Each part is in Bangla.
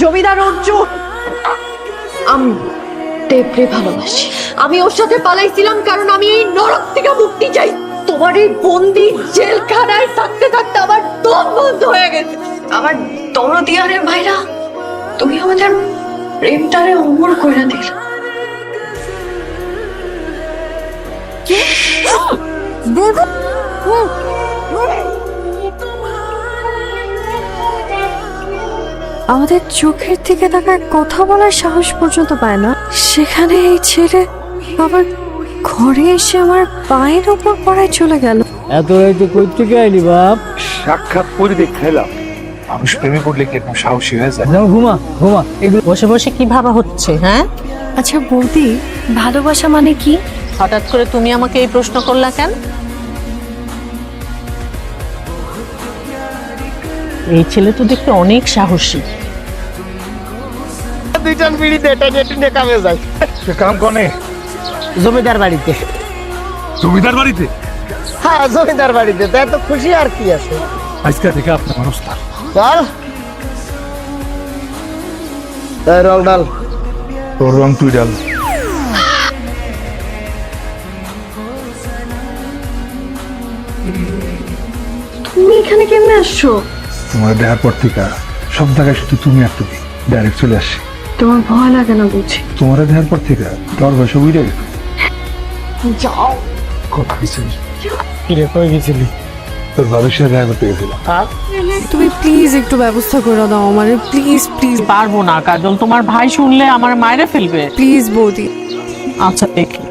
জমিদার অর্জুন, আমি দেবরে ভালোবাসি। আমি ওর সাথে পালাইছিলাম কারণ আমি এই নরক থেকে মুক্তি চাই। তোমার এই বন্দি জেলখানায় থাকতে থাকতে আমার দম বন্ধ হয়ে গেছে। আমার দরদিয়ারের ভাইরা, তুমি আমাদের প্রেমটারে অমর করে দিলে। আমাদের চোখের দিকে তাকায় কথা বলার সাহস পর্যন্ত পায় না, সেখানে এই ছেলে আবার ঘরে এসে আমার পায়ের ওপর পড়ায় চলে গেল। এত রাইতে কই থেকে আইলি বাপ? সাক্ষাৎ করে দেখলাম মানুষ প্রেমে পড়লে কি এরকম সাহসী হয়ে যায়। যাও ঘুমা ঘুমা। এগুলো বসে বসে কি ভাবা হচ্ছে? হ্যাঁ, আচ্ছা বৌদি, ভালোবাসা মানে কি? হঠাৎ করে তুমি আমাকে এই প্রশ্ন করলা কেন? এই ছেলে তো দেখতে অনেক সাহসী। দুইজন বিড়িতে টেনে কামে যায়। সে কাম কনে? জমিদার বাড়িতে। জমিদার বাড়িতে? হ্যাঁ, জমিদার বাড়িতে। তাই তো খুশি আর কি আছে। আজকে থেকে আপনার অবস্থা। চল তাই রং ডাল। তোর রং তুই ডাল। তুমি এখানে কেমনে আসছো? তোমার দেহার পর থেকে সব জায়গায় শুধু তুমি আর তুমি, ডাইরেক্ট চলে আসছি। তোমার ভয় লাগে না বুঝি? তোমার দেহার পর থেকে তোর বয়স বুঝে গেছে। যাও। কথা দিচ্ছিস? কিরে কই গেছিলি? তোর বাবার সাথে দেখা করতে গেছিলাম। তুমি প্লিজ একটু ব্যবস্থা করে দাও আমার, প্লিজ প্লিজ। পারবো না কাজল, তোমার ভাই শুনলে আমার মায়েরে ফেলবে। প্লিজ বৌদি। আচ্ছা দেখি।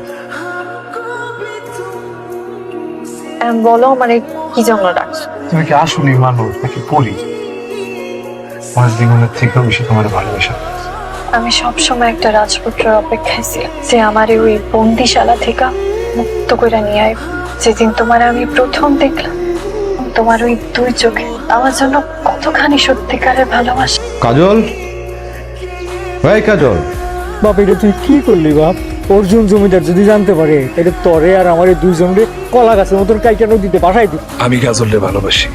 বলো আমার কি জন্য ডাকছো? তুমি কি আসলে মানুষ নাকি পরি? আমার জীবনের থেকেও বেশি তোমার ভালোবাসা। আমি সবসময় একটা রাজপুত্রের অপেক্ষায় ছিলাম, যে আমার ওই বন্দিশালা থেকে মুক্ত করে নিয়ে আইব। যেদিন তোমার আমি প্রথম দেখলাম, তোমার ওই দুই চোখে আমার জন্য কতখানি সত্যিকারের ভালোবাসা। কাজল, ভাই কাজল। বাপ, এটা তুই কি করলি বাপ? অর্জুন জমিদার যদি জানতে পারে, এটা তরে আর আমার এই দুইজনরে কলা গাছের মতন কাইটানো দিতে বাসায় দিত। আমি কাজলরে ভালোবাসি।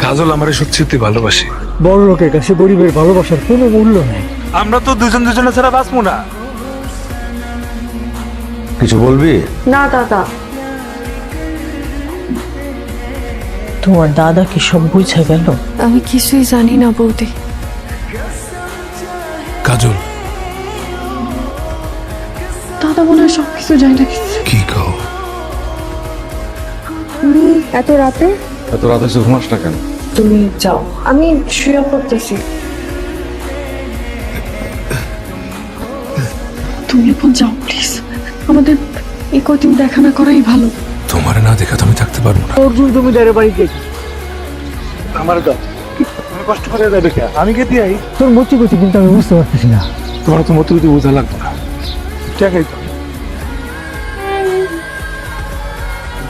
কাজল আমারে সত্যি ভালোবাসি। বড় লোকের কাছে গরিবের ভালোবাসার কোনো মূল্য নেই। আমরা তো দুজন দুজনে ছাড়া বাঁচবো না। কিছু বলবি? না দাদা, তোমার দাদা কি সব বুঝে গেল? আমি কিছুই জানি না বৌদি। কাজল, দাদা মনে হয় সবকিছু জানি না। কি কও? তুমি এত রাতে? এত রাতে এসে ঘুমাস না কেন? তুমি যাও, আমি শুয়ে পড়তেছি। তুমি এখন যাও প্লিজ, আমাদের এই কদিন দেখা না করাই ভালো। তোমার না দেখা তো আমি থাকতে পারবো না। অর্জুন জমিদারের বাড়িতে আমার দাও, তুমি কষ্ট করে দেবে কে? আমি কে দিয়ে? তোর মতি গতি কিন্তু আমি বুঝতে পারতেছি না। তোমার তো মতো বোঝা লাগবে না। টাকাই তো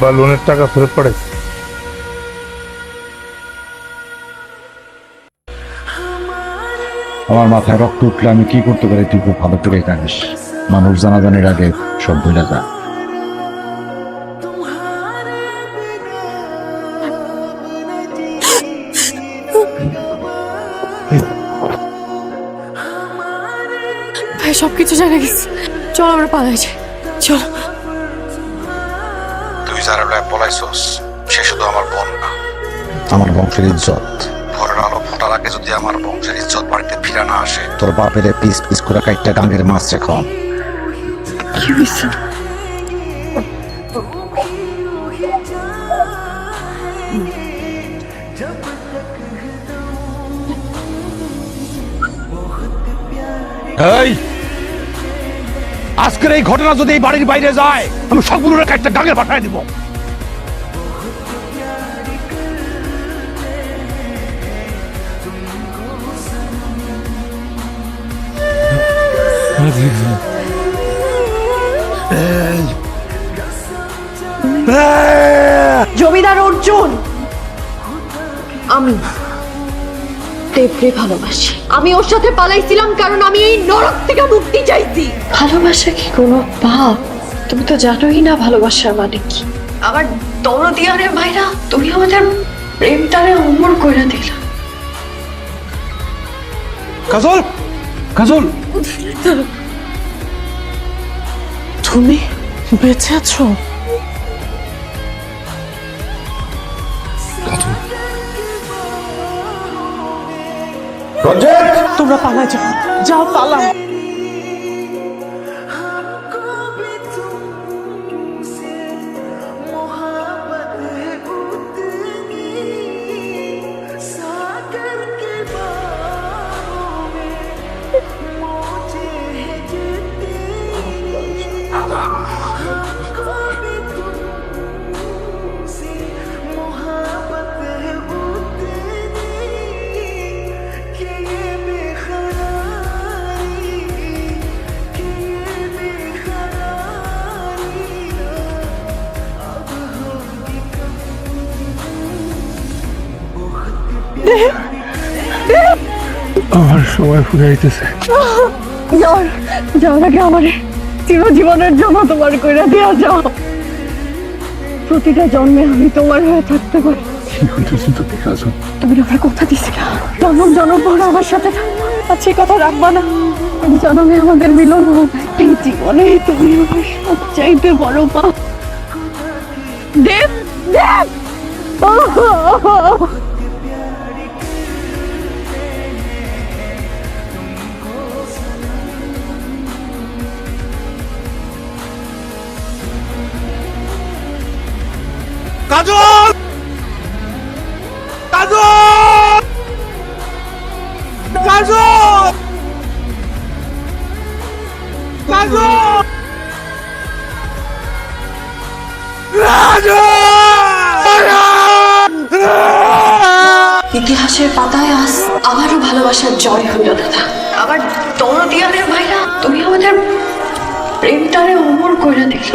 বা লোনের টাকা ফেরত পড়ে। আমার মাথায় রক্ত উঠলে আমি কি করতে পারি তুই খুব ভালো করে জানিস। মানুষ জানাজানির আগে সব ভুলে যা। ভাই সবকিছু জানা গেছে, চল আমরা পালাই যাই, চল। তুই যারা পলাইছস সে শুধু আমার বোন না, আমার বংশের ইজ্জত। ভোরের আলো ফোটার আগে যদি আমার বংশের ইজ্জত বাড়িতে ফিরে না আসে, তোর বাপের পিস পিস করে কাইটটা গাঙ্গের মাছ রেখন। কি হয়েছে? এই আজকের এই ঘটনা যদি এই বাড়ির বাইরে যায়, আমি সবগুলোর একটা গাঙ্গে পাঠায় দিব। জমিদার অর্জুন, আমি দেবরে ভালোবাসি। আমি ওর সাথে পালাইছিলাম কারণ আমি এই নরক থেকে মুক্তি চাইছি। ভালোবাসা কি কোনো পাপ? তুমি তো জানোই না ভালোবাসার মানে কি। আমার দরদিয়ারের ভাইরা, তুমি আমাদের প্রেমটারে অমর করে দিলা। কাজল, কাজল, তুমি বেঁচে আছো? তোমরা পালা যাও, যাও পালা। আমার সময় ফুরাইতেছে। যাওয়ার আগে আমার চিরজীবনের জন্য তোমার কইরা দেয়া যাও। প্রতিটা জন্মে আমি তোমার হয়ে থাকতে পারি। কি হইতেছে তোকে কাজল? তুমি আমার কথা দিছিলে জন্ম জন্ম পর আমার সাথে থাকবা, আচ্ছা কথা রাখবা না। এই জন্মে আমাদের মিলন হবে, এই জীবনে তুমি আমার সবচাইতে বড় পা। দেব দেব কাজল, কাজল, কাজল, কাজল, ইতিহাসের পাতায় আজ আবারও ভালোবাসার জয় হইল দাদা। আবার দরদিয়ানের ভাইরা তুমি আমাদের প্রেমটারে অমর কইরা দিলে।